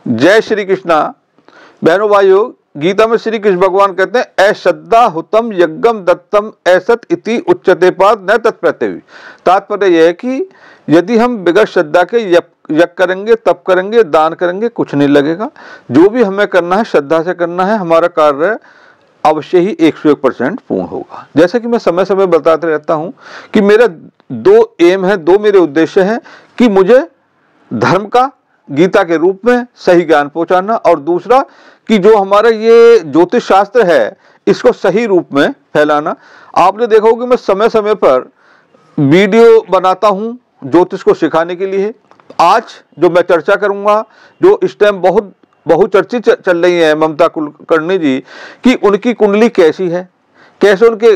जय श्री कृष्णा। बहनों भाइयों, गीता में श्री कृष्ण भगवान कहते हैं अश्रद्धा हुतम यज्ञम दत्तम ऐसत इति उच्चते पाद न तत्प्रत्यय। तात्पर्य यह है कि यदि हम बगैर श्रद्धा के यज्ञ करेंगे, तप करेंगे, दान करेंगे, कुछ नहीं लगेगा। जो भी हमें करना है श्रद्धा से करना है, हमारा कार्य अवश्य ही 101% पूर्ण होगा। जैसे कि मैं समय समय बताते रहता हूं कि मेरा दो एम है, दो मेरे उद्देश्य हैं कि मुझे धर्म का गीता के रूप में सही ज्ञान पहुंचाना, और दूसरा कि जो हमारा ये ज्योतिष शास्त्र है इसको सही रूप में फैलाना। आपने देखा होगा कि मैं समय समय पर वीडियो बनाता हूं ज्योतिष को सिखाने के लिए। आज जो मैं चर्चा करूंगा, जो इस टाइम बहुत बहुचर्चित चल रही है ममता कुलकर्णी जी, कि उनकी कुंडली कैसी है, कैसे उनके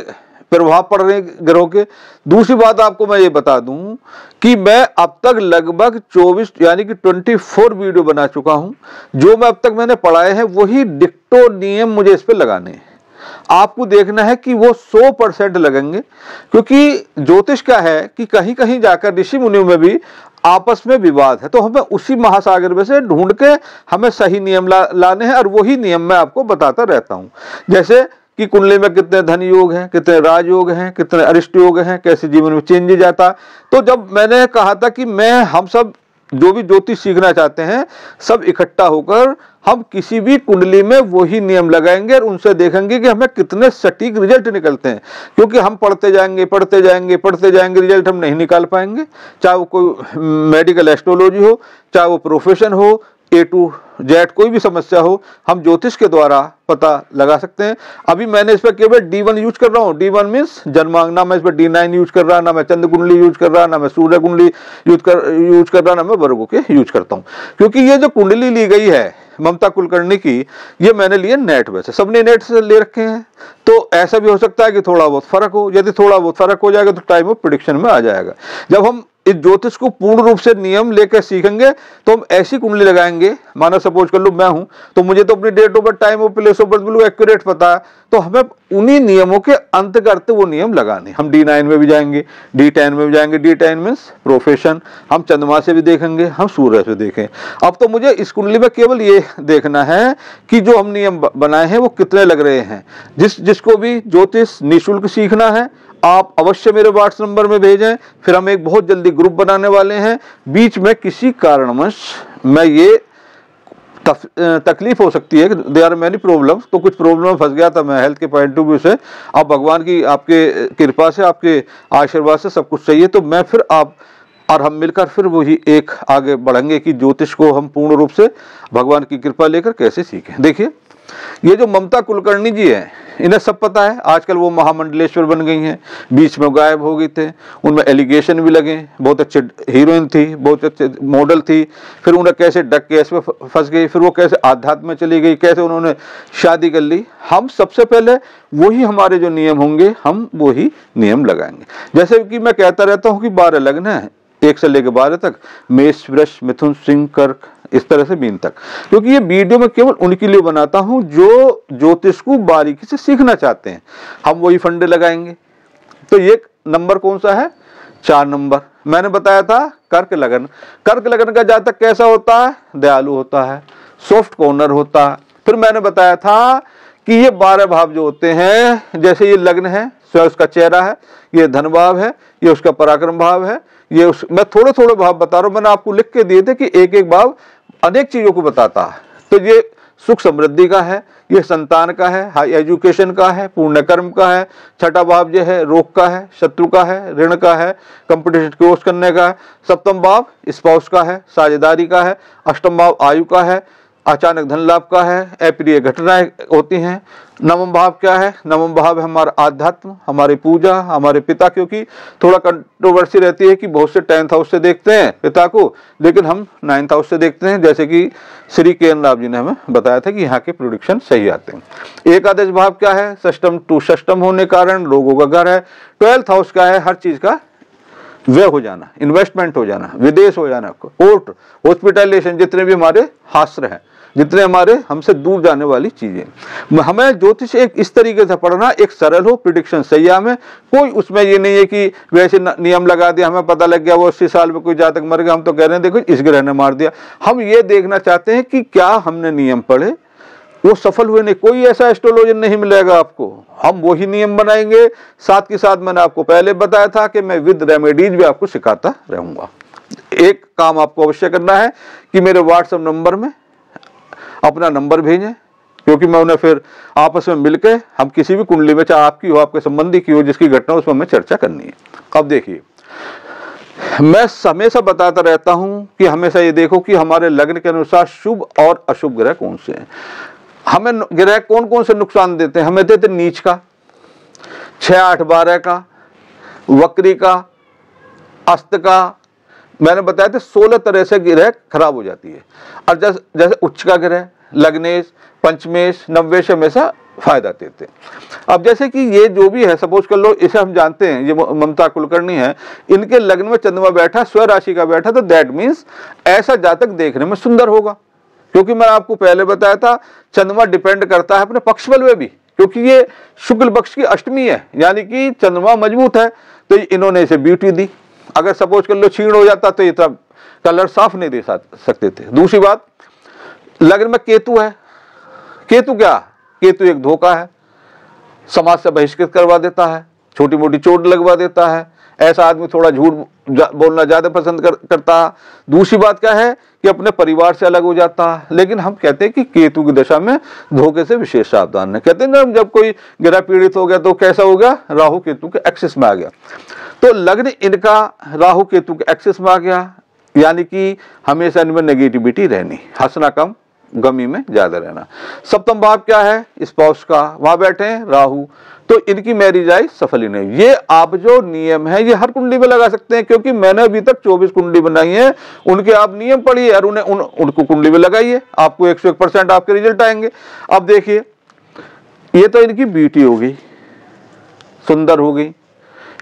प्रभाव पड़ रहे हैं ग्रहों के। दूसरी बात आपको मैं ये बता दूं कि मैं अब तक लगभग 24 यानी कि 24 वीडियो बना चुका हूं। जो मैं अब तक मैंने पढ़ाए हैं वही डिक्टो नियम मुझे इस पे लगाने हैं। आपको देखना है कि वो 100% लगेंगे, क्योंकि ज्योतिष क्या है कि कहीं कहीं जाकर ऋषि मुनियों में भी आपस में विवाद है, तो हमें उसी महासागर में से ढूंढ के हमें सही नियम लाने हैं, और वही नियम मैं आपको बताता रहता हूं। जैसे कि कुंडली में कितने धन योग हैं, कितने राजयोग हैं, कितने अरिष्ट योग हैं, कैसे जीवन में चेंज जाता। तो जब मैंने कहा था कि हम सब जो भी ज्योतिष सीखना चाहते हैं सब इकट्ठा होकर हम किसी भी कुंडली में वही नियम लगाएंगे और उनसे देखेंगे कि हमें कितने सटीक रिजल्ट निकलते हैं। क्योंकि हम पढ़ते जाएंगे रिजल्ट हम नहीं निकाल पाएंगे। चाहे वो कोई मेडिकल एस्ट्रोलॉजी हो, चाहे वो प्रोफेशन हो, A to Z कोई भी समस्या हो, हम ज्योतिष के द्वारा पता लगा सकते हैं। अभी मैंने इस पर केवल D1 यूज कर रहा हूँ। D1 means जन्मांग। ना मैं इस पर D9 यूज कर रहा, ना मैं चंद्र कुंडली यूज कर रहा, ना मैं सूर्य कुंडली यूज कर रहा, ना मैं वर्गों के यूज करता हूँ। क्योंकि ये जो कुंडली ली गई है ममता कुलकर्णी की, ये मैंने लिए नेट पे से, सबने नेट से ले रखे हैं। तो ऐसा भी हो सकता है कि थोड़ा बहुत फर्क हो। यदि थोड़ा बहुत फर्क हो जाएगा तो टाइम ऑफ प्रेडिक्शन में आ जाएगा। जब हम इस ज्योतिष को पूर्ण रूप से नियम लेकर सीखेंगे तो हम ऐसी कुंडली लगाएंगे, माना सपोज कर लो मैं हूं, तो मुझे तो अपनी date of birth, time of place of birth बिल्कुल एक्यूरेट पता है, तो हमें उन्हीं नियमों के अंत करते वो नियम लगाने। हम D9 में भी जाएंगे, D10 में भी जाएंगे। D10 means profession. हम चंद्रमा से भी देखेंगे, हम सूर्य से देखें। अब तो मुझे इस कुंडली में केवल ये देखना है कि जो हम नियम बनाए हैं वो कितने लग रहे हैं। जिसको भी ज्योतिष निःशुल्क सीखना है आप अवश्य मेरे व्हाट्सएप नंबर में भेजें। फिर हम एक बहुत जल्दी ग्रुप बनाने वाले हैं। बीच में किसी कारणवश मैं ये तकलीफ हो सकती है कि देयर आर मेनी प्रॉब्लम्स, तो कुछ प्रॉब्लम में फंस गया था मैं हेल्थ के पॉइंट ऑफ व्यू से। अब भगवान की आपके कृपा से, आपके आशीर्वाद से सब कुछ सही है, तो मैं फिर आप और हम मिलकर फिर वही एक आगे बढ़ेंगे कि ज्योतिष को हम पूर्ण रूप से भगवान की कृपा लेकर कैसे सीखें। देखिए, ये जो ममता कुलकर्णी जी हैं, इन्हें सब पता है। आजकल वो महामंडलेश्वर बन गई हैं, बीच में गायब हो गई थे, उनमें एलिगेशन भी लगे। बहुत अच्छे हीरोइन थी, बहुत अच्छे मॉडल थी, फिर उन्हें कैसे डक केस में फंस गई, फिर वो कैसे आध्यात्म में चली गई, कैसे उन्होंने शादी कर ली। हम सबसे पहले वही हमारे जो नियम होंगे हम वही नियम लगाएंगे। जैसे कि मैं कहता रहता हूँ कि 12 लग्न है, 1 से लेकर 12 तक, मेष, वृष, मिथुन, सिंह, कर्क, इस तरह से मीन तक। क्योंकि ये वीडियो मैं केवल उनके लिए बनाता हूं जो ज्योतिष को बारीकी से सीखना चाहते हैं। हम वही फंडे लगाएंगे। तो ये नंबर कौन सा है? 4 नंबर मैंने बताया था, कर्क लगन। कर्क लगन का जातक कैसा होता है? दयालु होता है, सॉफ्ट कॉर्नर होता है। फिर मैंने बताया था कि ये 12 भाव जो होते हैं, जैसे ये लग्न है, स्वयं उसका चेहरा है, ये धन भाव है, ये उसका पराक्रम भाव है, ये मैं थोड़े थोड़े भाव बता रहा हूं। मैंने आपको लिख के दिए थे कि एक एक भाव अनेक चीजों को बताता है। तो ये सुख समृद्धि का है, ये संतान का है, हाई एजुकेशन का है, पूर्ण कर्म का है। छठा भाव जो है रोग का है, शत्रु का है, ऋण का है, कंपटीशन क्रॉस करने का है। सप्तम भाव स्पाउस का है, साझेदारी का है। अष्टम भाव आयु का है, अचानक धन लाभ का है, अप्रिय घटनाएं होती हैं। नवम भाव क्या है? नवम भाव है हमारा आध्यात्म, हमारी पूजा, हमारे पिता। क्योंकि थोड़ा कंट्रोवर्सी रहती है कि बहुत से 10th हाउस से देखते हैं पिता को, लेकिन हम 9th हाउस से देखते हैं। जैसे कि श्री केन राव जी ने हमें बताया था कि यहाँ के प्रोडिक्शन सही आते हैं। एकादश भाव क्या है? षष्टम टू षष्टम होने कारण लोगों का घर है। 12th हाउस क्या है? हर चीज का व्यय हो जाना, इन्वेस्टमेंट हो जाना, विदेश हो जाना, कोर्ट, हॉस्पिटलाइजेशन, जितने भी हमारे शास्त्र हैं जितने हमारे हमसे दूर जाने वाली चीजें। हमें ज्योतिष एक इस तरीके से पढ़ना, एक सरल हो, प्रिडिक्शन सही है, हमें कोई उसमें ये नहीं है कि वैसे नियम लगा दिया, हमें पता लग गया वो 80 साल में कोई जातक मर गया, हम तो कह रहे हैं देखो इस ग्रह ने मार दिया। हम ये देखना चाहते हैं कि क्या हमने नियम पढ़े वो सफल हुए नहीं। कोई ऐसा एस्ट्रोलॉजर नहीं मिलेगा आपको, हम वही नियम बनाएंगे। साथ के साथ मैंने आपको पहले बताया था कि मैं विद रेमेडीज भी आपको सिखाता रहूंगा। एक काम आपको अवश्य करना है कि मेरे व्हाट्सएप नंबर में अपना नंबर भेजें, क्योंकि मैं उन्हें फिर आपस में मिलकर हम किसी भी कुंडली में, चाहे आपकी हो, आपके संबंधी की हो, जिसकी घटना उसमें हमें चर्चा करनी है। अब देखिए, मैं हमेशा बताता रहता हूं कि हमेशा ये देखो कि हमारे लग्न के अनुसार शुभ और अशुभ ग्रह कौन से हैं। हमें ग्रह कौन कौन से नुकसान देते हैं? हमें देते नीच का, 6, 8, 12 का, वक्री का, अस्त का। मैंने बताया था 16 तरह से ग्रह खराब हो जाती है। और जैसे उच्च का ग्रह, लग्नेश, पंचमेश, नवमेश हमेशा फायदा देते हैं। अब जैसे कि ये जो भी है, सपोज कर लो, इसे हम जानते हैं, ये ममता कुलकर्णी है, इनके लग्न में चंद्रमा बैठा, स्व राशि का बैठा, तो दैट मीन्स ऐसा जातक देखने में सुंदर होगा। क्योंकि मैंने आपको पहले बताया था चंद्रमा डिपेंड करता है अपने पक्ष बल में भी, क्योंकि ये शुक्ल पक्ष की अष्टमी है, यानी कि चंद्रमा मजबूत है, तो इन्होंने इसे ब्यूटी दी। अगर सपोज कर लो क्षीण हो जाता तो ये तब कलर साफ नहीं दे सकते थे। दूसरी बात, लग्न में केतु है। केतु क्या? केतु एक धोखा है, समाज से बहिष्कृत करवा देता है, छोटी मोटी चोट लगवा देता है। ऐसा आदमी थोड़ा झूठ बोलना ज्यादा पसंद करता है। दूसरी बात क्या है कि अपने परिवार से अलग हो जाता है। लेकिन हम कहते हैं कि केतु की दशा में धोखे से विशेष सावधान है। कहते हैं ना, जब कोई ग्रह पीड़ित हो गया तो कैसा हो गया? राहु केतु के एक्सिस में आ गया। तो लग्न इनका राहु केतु के एक्सिस में आ गया, यानी कि हमेशा इनमें नेगेटिविटी रहनी, हंसना कम, गमी में ज्यादा रहना। सप्तम भाव क्या है? स्पाउस का, वहां बैठे हैं राहु, तो इनकी मैरिज लाइफ सफल ही नहीं। ये आप जो नियम है ये हर कुंडली में लगा सकते हैं, क्योंकि मैंने अभी तक 24 कुंडली बनाई है, उनके आप नियम पढ़िए और उनको कुंडली में लगाइए, आपको 101% आपके रिजल्ट आएंगे। अब देखिए, ये तो इनकी ब्यूटी हो गई, सुंदर हो गई,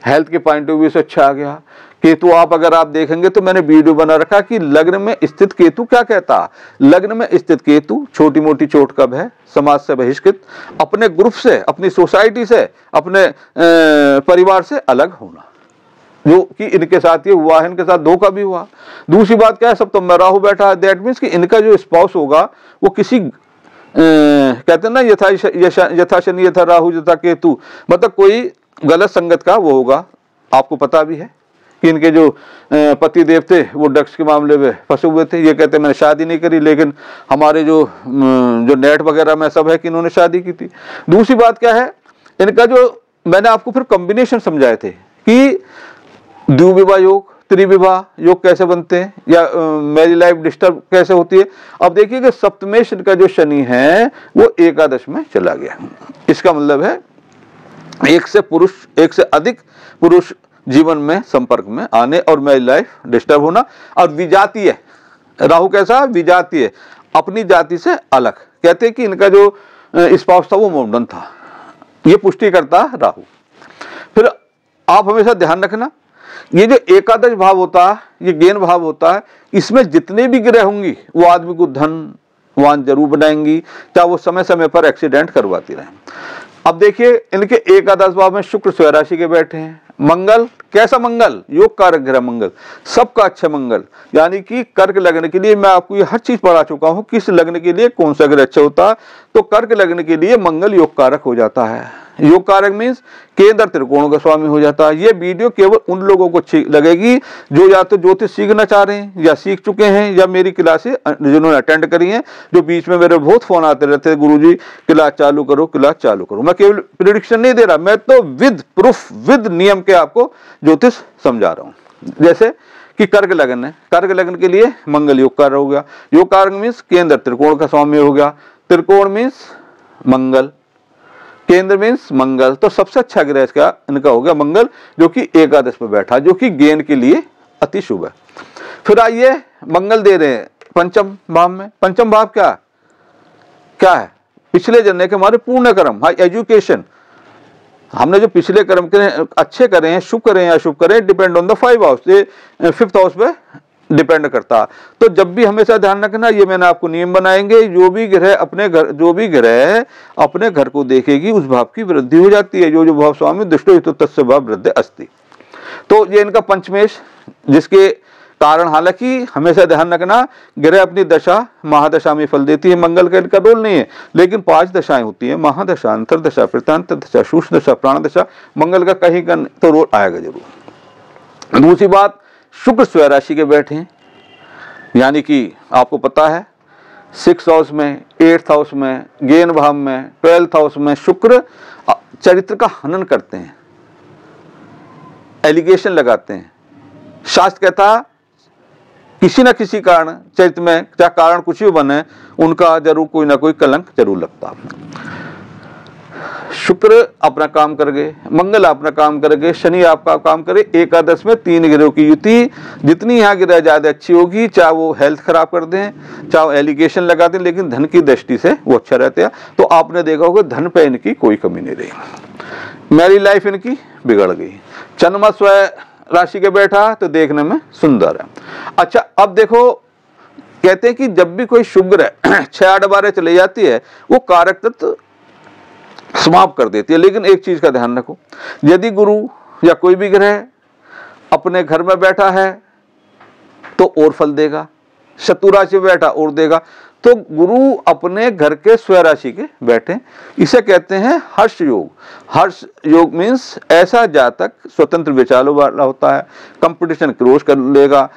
हेल्थ के पॉइंट ऑफ व्यू से अच्छा आ गया। केतु आप अगर आप देखेंगे तो मैंने वीडियो बना रखा कि लग्न में स्थित केतु क्या कहता। लग्न में स्थित केतु छोटी मोटी चोट कब है? समाज से बहिष्कृत, अपने ग्रुप से, अपनी सोसाइटी से, अपने परिवार से अलग होना, जो कि इनके साथ ये हुआ है, इनके साथ धोखा भी हुआ। दूसरी बात क्या है? सप्तम में राहु बैठा है, दैट मीन्स कि इनका जो स्पाउस होगा वो किसी कहते हैं ना, यथा शनि यथा राहु यथा केतु, मतलब कोई गलत संगत का वो होगा। आपको पता भी है कि इनके जो पति देव थे वो ड्रग्स के मामले में फंसे हुए थे। ये कहते हैं मैंने शादी नहीं करी, लेकिन हमारे जो नेट वगैरह में सब है कि इन्होंने शादी की थी। दूसरी बात क्या है? इनका जो मैंने आपको फिर कॉम्बिनेशन समझाए थे कि द्विविवाह योग, त्रिविवाह योग कैसे बनते हैं, या मैरिज लाइफ डिस्टर्ब कैसे होती है। अब देखिए कि सप्तमेश इनका जो शनि है वो एकादश में चला गया। इसका मतलब है एक से अधिक पुरुष जीवन में संपर्क में आने और मैरिज लाइफ डिस्टर्ब होना। और विजातीय, राहु कैसा? विजातीय, अपनी जाति से अलग। कहते हैं कि इनका जो स्पाउस था वो मॉडर्न था, ये पुष्टि करता है राहु। फिर आप हमेशा ध्यान रखना, ये जो एकादश भाव होता है ये गेन भाव होता है, इसमें जितने भी ग्रह होंगी वो आदमी को धनवान जरूर बनाएंगी, चाहे वो समय समय पर एक्सीडेंट करवाती रहे। अब देखिए, इनके एकादश भाव में शुक्र स्व राशि के बैठे हैं। मंगल कैसा? मंगल योग कारक ग्रह, मंगल सबका अच्छा मंगल, यानी कि कर्क लग्न के लिए मैं आपको ये हर चीज पढ़ा चुका हूं, किस लग्न के लिए कौन सा ग्रह अच्छा होता है। तो कर्क लग्न के लिए मंगल योग कारक हो जाता है। योग कारक मीन्स केंद्र त्रिकोण का स्वामी हो जाता है। ये वीडियो केवल उन लोगों को अच्छी लगेगी जो या तो ज्योतिष सीखना चाह रहे हैं, या सीख चुके हैं, या मेरी क्लासें जिन्होंने अटेंड करी हैं। जो बीच में मेरे बहुत फोन आते रहते हैं, गुरुजी क्लास चालू करो, क्लास चालू करो। मैं केवल प्रेडिक्शन नहीं दे रहा, मैं तो विद प्रूफ, विद नियम के आपको ज्योतिष समझा रहा हूँ। जैसे कि कर्क लग्न है, कर्क लग्न के लिए मंगल योग कारक हो गया। योग कारक मीन्स केंद्र त्रिकोण का स्वामी हो गया, त्रिकोण मीन्स मंगल, केंद्र मीन्स मंगल। तो सबसे अच्छा ग्रह इसका इनका हो गया मंगल, जो कि एकादश में बैठा, जो कि गेन के लिए अति शुभ है। फिर आइए, मंगल दे रहे हैं पंचम भाव में। पंचम भाव क्या क्या है? पिछले जन्म के हमारे पूर्ण कर्म, हाई एजुकेशन, हमने जो पिछले कर्म करे अच्छे करे हैं, शुभ करे हैं या अशुभ करे, डिपेंड ऑन द 5 हाउस। ये 5th हाउस पे डिपेंड करता। तो जब भी हमेशा ध्यान रखना, ये मैंने आपको नियम बनाएंगे, जो भी ग्रह अपने घर को देखेगी उस भाव की वृद्धि हो जाती है। जो जो भाव स्वामी दृष्टो हितो तस्य भाव वृद्धि अस्ति। तो ये इनका पंचमेश, जिसके कारण हालांकि हमेशा ध्यान रखना ग्रह अपनी दशा महादशा में फल देती है, मंगल का इनका रोल नहीं है, लेकिन 5 दशाएं होती है, महादशा, अंतरदशा, प्रत्यांतर दशा, सूक्ष्म दशा, प्राण दशा, मंगल का कहीं का तो रोल आएगा जरूर। दूसरी बात, शुक्र स्वयं राशि के बैठे हैं, यानी कि आपको पता है 6th हाउस में, 8th हाउस में, ज्ञान भाव में, 12th हाउस में शुक्र चरित्र का हनन करते हैं, एलिगेशन लगाते हैं। शास्त्र कहता किसी न किसी कारण चरित्र में, चाहे कारण कुछ भी बने, उनका जरूर कोई ना कोई कलंक जरूर लगता। शुक्र अपना काम कर गए, मंगल अपना काम कर गए, शनि आपका काम करे। एकादश में 3 ग्रहों की युति, जितनी यहाँ ग्रह ज्यादा अच्छी होगी, चाहे वो हेल्थ खराब कर दें, चाहे वो एलिगेशन लगा दें, लेकिन धन की दृष्टि से वो अच्छा रहते हैं। तो आपने देखा होगा धन पे इनकी कोई कमी नहीं रही। मैरी लाइफ इनकी बिगड़ गई। चंद्रमा स्वयं राशि के बैठा तो देखने में सुंदर है। अच्छा, अब देखो कहते हैं कि जब भी कोई शुभ ग्रह 6-8 बार चले जाती है, वो कारक तत्व समाप्त कर देती है। लेकिन एक चीज का ध्यान रखो, यदि गुरु या कोई भी ग्रह अपने घर में बैठा है तो और फल देगा, शत्रु राशि में बैठा और देगा। तो गुरु अपने घर के स्वयं राशि के बैठे, इसे कहते हैं हर्ष योग। हर्ष योग मीन्स ऐसा जातक स्वतंत्र विचारों वाला होता है, कंपटीशन क्रॉस कर लेगा।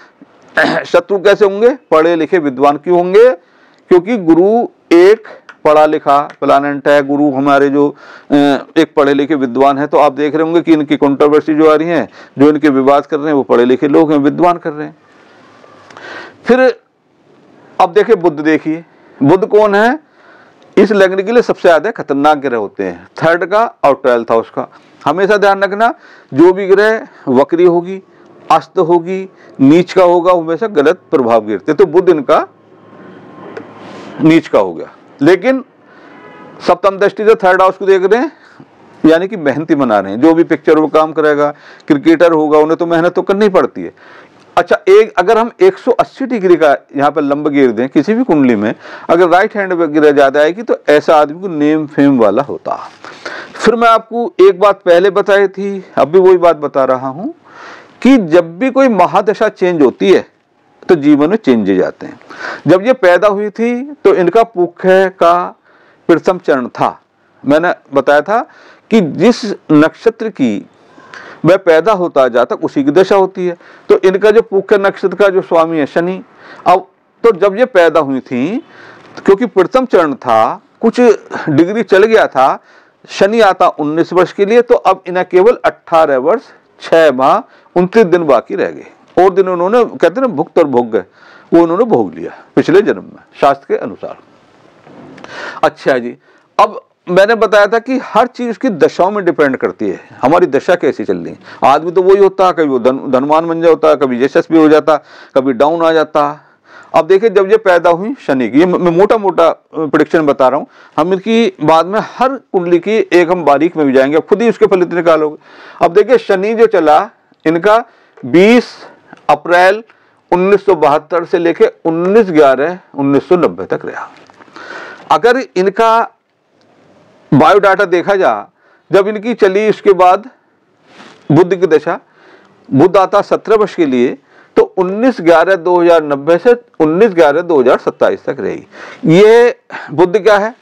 शत्रु कैसे होंगे? पढ़े लिखे विद्वान क्यों होंगे? क्योंकि गुरु एक पढ़ा लिखा प्लानेट है। गुरु हमारे जो एक पढ़े लिखे विद्वान है, तो आप देख रहे होंगे कि इनकी कंट्रोवर्सी जो आ रही है, जो इनके विवाद कर रहे हैं, वो पढ़े लिखे लोग हैं, विद्वान कर रहे हैं। फिर अब देखिए बुध, देखिए बुध कौन है? इस लग्न के लिए सबसे ज्यादा खतरनाक ग्रह होते हैं, 3rd का और 12th हाउस का। हमेशा ध्यान रखना, जो भी ग्रह वक्री होगी, अस्त होगी, नीच का होगा, हमेशा गलत प्रभाव गिरते। तो बुध इनका नीच का हो गया, लेकिन सप्तम दृष्टि से 3rd हाउस को देख रहे हैं, यानी कि मेहनती बना रहे हैं। जो भी पिक्चर वो काम करेगा, क्रिकेटर होगा, उन्हें तो मेहनत तो करनी पड़ती है। अच्छा, एक अगर हम 180 डिग्री का यहाँ पर लंब गिर दें किसी भी कुंडली में, अगर राइट हैंड में गिरा ज्यादा आएगी, तो ऐसा आदमी को नेम फेम वाला होता। फिर मैं आपको एक बात पहले बताई थी, अब भी वही बात बता रहा हूं कि जब भी कोई महादशा चेंज होती है तो जीवन में चेंजेज आते हैं। जब ये पैदा हुई थी तो इनका पुख्य का प्रथम चरण था। मैंने बताया था कि जिस नक्षत्र की वह पैदा होता जाता उसी की दशा होती है। तो इनका जो पुख्य नक्षत्र का जो स्वामी है शनि, अब तो जब ये पैदा हुई थी, क्योंकि प्रथम चरण था, कुछ डिग्री चल गया था, शनि आता 19 वर्ष के लिए, तो अब इन्हें केवल 18 वर्ष 6 माह 29 दिन बाकी रह गए। और दिन उन्होंने, कहते हैं भुक्त और भोग गए, वो उन्होंने भोग लिया पिछले जन्म में, शास्त्र के अनुसार। अच्छा जी, अब मैंने बताया था कि हर चीज उसकी दशाओं में डिपेंड करती है, हमारी दशा कैसी चल रही है। आदमी तो वही होता है, कभी वो धनवान बन जाता, कभी यशस्वी हो जाता, कभी डाउन आ जाता। अब देखिए, जब ये पैदा हुई शनि की, ये मैं मोटा मोटा प्रेडिक्शन बता रहा हूँ, हम इनकी बाद में हर कुंडली की एक हम बारीक में भी जाएंगे, खुद ही उसके फलित निकालोगे। अब देखिए, शनि जो चला इनका 20 अप्रैल 1972 से लेके 19/11/1990 तक रहा। अगर इनका बायोडाटा देखा जा, जब इनकी चली, उसके बाद बुध की दशा, बुध आता 17 वर्ष के लिए, तो 19/11/2090 से 19/11/2027 तक रहेगी। ये बुध क्या है?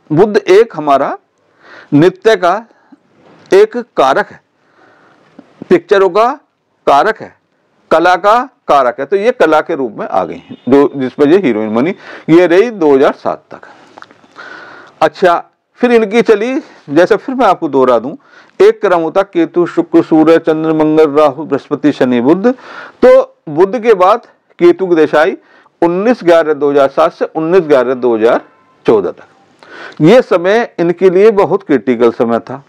बुध एक हमारा नित्य का एक कारक है, पिक्चरों का कारक है, कला का कारक है। तो ये कला के रूप में आ गई, जो जिस पर ये हीरोइन बनी, ये रही 2007 तक। अच्छा, फिर इनकी चली, जैसे फिर मैं आपको दोहरा दूं, एक क्रम होता केतु शुक्र सूर्य चंद्र मंगल राहु बृहस्पति शनि बुध। तो बुध के बाद केतु की दशा आई 19/11/2007 से 19/11/2014 तक। ये समय इनके लिए बहुत क्रिटिकल समय था,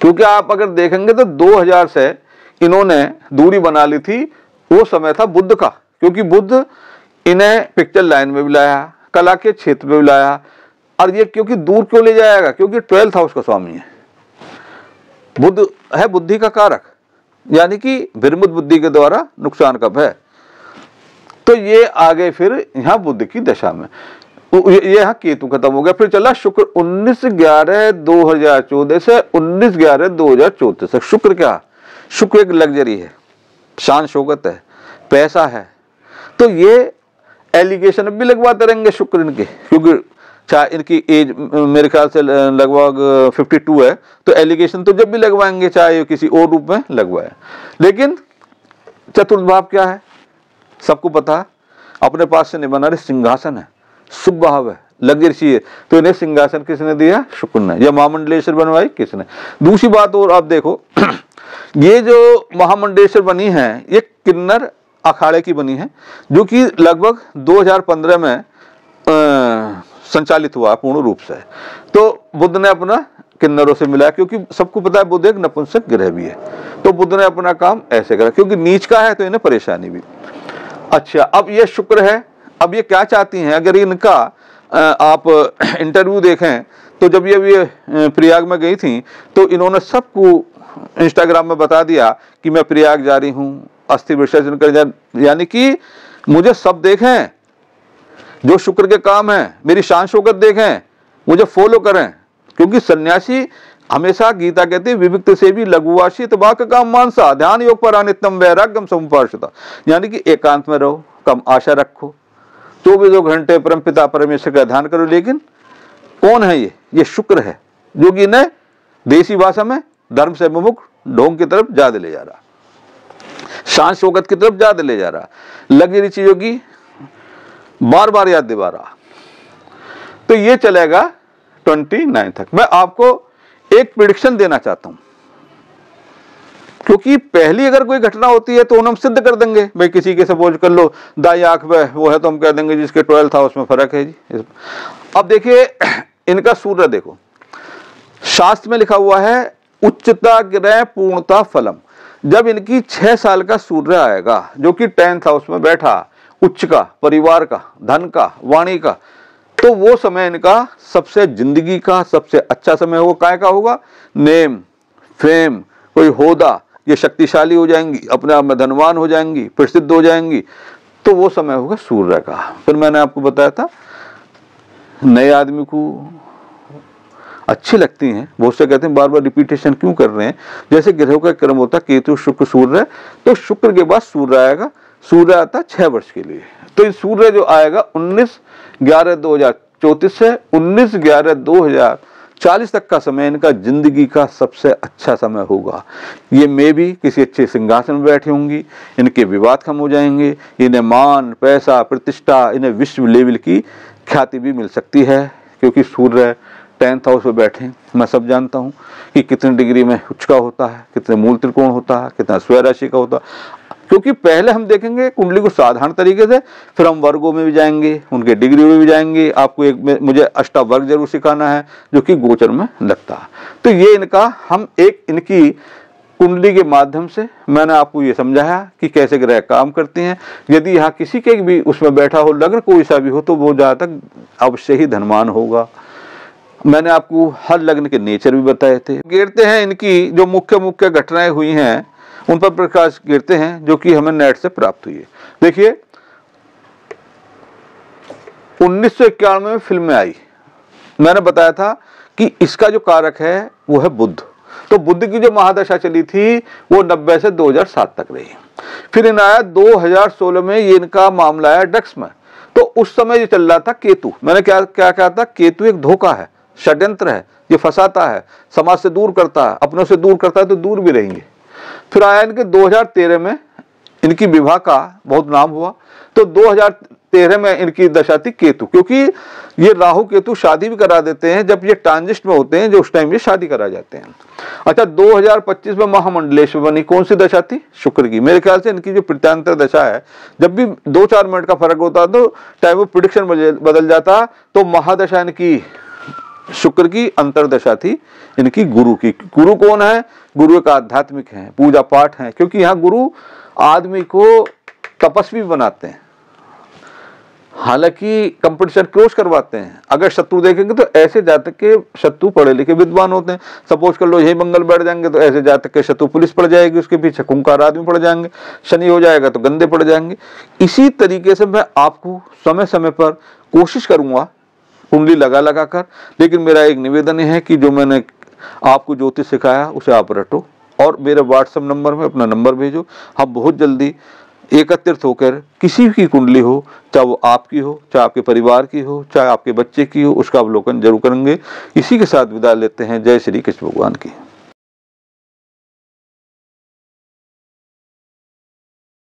क्योंकि आप अगर देखेंगे तो 2000 से इन्होंने दूरी बना ली थी। वो समय था बुध का, क्योंकि बुध इन्हें पिक्चर लाइन में भी लाया, कला के क्षेत्र में भी लाया। और ये क्योंकि दूर क्यों ले जाएगा? क्योंकि 12th हाउस का स्वामी है, बुध है बुद्धि का कारक, यानी कि विर्मुद बुद्धि के द्वारा नुकसान का भय। तो ये आ गए फिर यहाँ बुध की दशा में, ये यहाँ केतु खत्म हो गया। फिर चला शुक्र 19/11/2014 से 19/11/2034 तक। शुक्र क्या, शुक्र एक लग्जरी है, शान शौकत है, पैसा है। तो ये एलिगेशन भी लगवाते रहेंगे शुक्र इनके, क्योंकि चाहे इनकी एज मेरे ख्याल से लगभग 52 है, तो एलिगेशन तो जब भी लगवाएंगे चाहे किसी और रूप में लगवाए। लेकिन चतुर्थ भाव क्या है, सबको पता है, अपने पास से नहीं बना रहे, सिंहासन है, शुभ भाव है, लग्जरी चाहिए, तो इन्हें सिंहासन किसने दिया, शुक्र ने। या महामंडलेश्वर बनवाई किसने। दूसरी बात और आप देखो, ये जो महामंडलेश्वर बनी है ये किन्नर अखाड़े की बनी है, जो कि लगभग 2015 में संचालित हुआ पूर्ण रूप से। तो बुध ने अपना किन्नरों से मिला, क्योंकि सबको पता है बुध एक नपुंसक ग्रह भी है, तो बुध ने अपना काम ऐसे करा, क्योंकि नीच का है तो इन्हें परेशानी भी। अच्छा, अब ये शुक्र है, अब ये क्या चाहती हैं, अगर इनका आप इंटरव्यू देखें तो जब ये प्रयाग में गई थी तो इन्होंने सबको इंस्टाग्राम में बता दिया कि मैं प्रयाग जा रही हूँ अस्थि विसर्जन कर, यानी कि मुझे सब देखें, जो शुक्र के काम है, मेरी शान शौकत देखें, मुझे फॉलो करें। क्योंकि सन्यासी हमेशा गीता कहती है विविक्त से भी लघुवासी तबा का काम मानसा ध्यान योग पर अनित्यम वैराग्यम समुपार्षता, यानी कि एकांत में रहो, कम आशा रखो, 24 घंटे परमपिता परमेश्वर का ध्यान करो। लेकिन कौन है ये शुक्र है, जो कि इन्हें देसी भाषा में धर्म से विमुख ढोंग की तरफ ज्यादा ले जा रहा, शान शौकत की तरफ ज्यादा ले जा रहा, लग्जरी चीजों की बार बार याद दिला रहा। तो ये चलेगा 29 तक। मैं आपको एक प्रेडिक्शन देना चाहता हूं, क्योंकि पहली अगर कोई घटना होती है तो हम सिद्ध कर देंगे भाई, किसी के सपोज कर लो दाई आंख में वो है तो हम कह देंगे जिसके 12 था उसमें फर्क है जी। अब देखिए इनका सूर्य देखो, शास्त्र में लिखा हुआ है उच्चता ग्रह पूर्णता फलम। जब इनकी 6 साल का सूर्य आएगा जो कि 10th हाउस में बैठा, उच्च का, परिवार का, धन का, वाणी का, तो वो समय इनका सबसे जिंदगी का सबसे अच्छा समय होगा। काय का होगा, नेम फेम, कोई होदा, ये शक्तिशाली हो जाएंगी, अपने आप में धनवान हो जाएंगी, प्रसिद्ध हो जाएंगी, तो वो समय होगा सूर्य का। फिर मैंने आपको बताया था नए आदमी को अच्छी लगती हैं, बहुत से कहते हैं बार बार रिपीटेशन क्यों कर रहे हैं, जैसे ग्रहों का क्रम होता केतु शुक्र सूर्य, तो शुक्र के बाद सूर्य आएगा, सूर्य आता 6 वर्ष के लिए। तो इस सूर्य जो आएगा 19/11/2034 से 19/11/2040 तक का समय इनका जिंदगी का सबसे अच्छा समय होगा। ये मे भी किसी अच्छे सिंहासन में बैठी होंगी, इनके विवाद कम हो जाएंगे, इन्हें मान पैसा प्रतिष्ठा, इन्हें विश्व लेवल की ख्याति भी मिल सकती है, क्योंकि सूर्य 10th हाउस में बैठे। मैं सब जानता हूँ कि कितने डिग्री में उच्च का होता है, कितने मूल त्रिकोण होता है, कितना स्वय राशि का होता है, क्योंकि पहले हम देखेंगे कुंडली को साधारण तरीके से, फिर हम वर्गों में भी जाएंगे, उनके डिग्री में भी जाएंगे। आपको एक मुझे अष्टावर्ग जरूर सिखाना है जो कि गोचर में लगता है। तो ये इनका हम एक इनकी कुंडली के माध्यम से मैंने आपको ये समझाया कि कैसे ग्रह काम करते हैं। यदि यहाँ किसी के भी उसमें बैठा हो, लग्न कोई सा भी हो, तो वो जहाँ तक अवश्य ही धनवान होगा। मैंने आपको हर लग्न के नेचर भी बताए थे। गिरते हैं इनकी जो मुख्य मुख्य घटनाएं हुई हैं उन पर प्रकाश गिरते हैं, जो कि हमें नेट से प्राप्त हुई है। देखिए 1991 में फिल्म में आई, मैंने बताया था कि इसका जो कारक है वो है बुध। तो बुध की जो महादशा चली थी वो 90 से 2007 तक रही। फिर इन आया 2016 में ये इनका मामला आया ड्रग्स में। तो उस समय ये चल रहा था केतु। मैंने क्या क्या कहा था, केतु एक धोखा है, षड्यंत्र है, ये फंसाता है, समाज से दूर करता है, अपनों से दूर करता है, तो दूर भी रहेंगे। फिर आया इनके 2013 में इनकी विवाह का बहुत नाम हुआ। तो 2013 में इनकी दशा थी केतु, क्योंकि ये राहु केतु शादी भी करा देते हैं जब ये ट्रांजिट में होते हैं, जो उस टाइम ये शादी करा जाते हैं। अच्छा 2025 में महामंडलेश्वर बनी, कौन सी दशा थी, शुक्र की। मेरे ख्याल से इनकी जो प्रत्यांतर दशा है, जब भी 2-4 मिनट का फर्क होता तो टाइम ऑफ प्रेडिक्शन बदल जाता। तो महादशा इनकी शुक्र की, अंतरदशा थी इनकी गुरु की। गुरु कौन है, गुरु एक आध्यात्मिक है, पूजा पाठ है, क्योंकि यहाँ गुरु आदमी को तपस्वी बनाते हैं। हालांकि कंपटीशन क्रॉस करवाते हैं। अगर शत्रु देखेंगे तो ऐसे जातक के शत्रु पढ़े लिखे विद्वान होते हैं। सपोज कर लो यही मंगल बैठ जाएंगे तो ऐसे जातक के शत्रु पुलिस पड़ जाएगी, उसके पीछे खूंखार आदमी पड़ जाएंगे, शनि हो जाएगा तो गंदे पड़ जाएंगे। इसी तरीके से मैं आपको समय समय पर कोशिश करूंगा कुंडली लगा कर, लेकिन मेरा एक निवेदन है कि जो मैंने आपको ज्योतिष सिखाया उसे आप रटो और मेरे व्हाट्सएप नंबर में अपना नंबर भेजो। हम बहुत जल्दी एकत्रित होकर किसी की कुंडली हो, चाहे वो आपकी हो, चाहे आपके परिवार की हो, चाहे आपके बच्चे की हो, उसका अवलोकन जरूर करेंगे। इसी के साथ विदा लेते हैं। जय श्री कृष्ण भगवान की।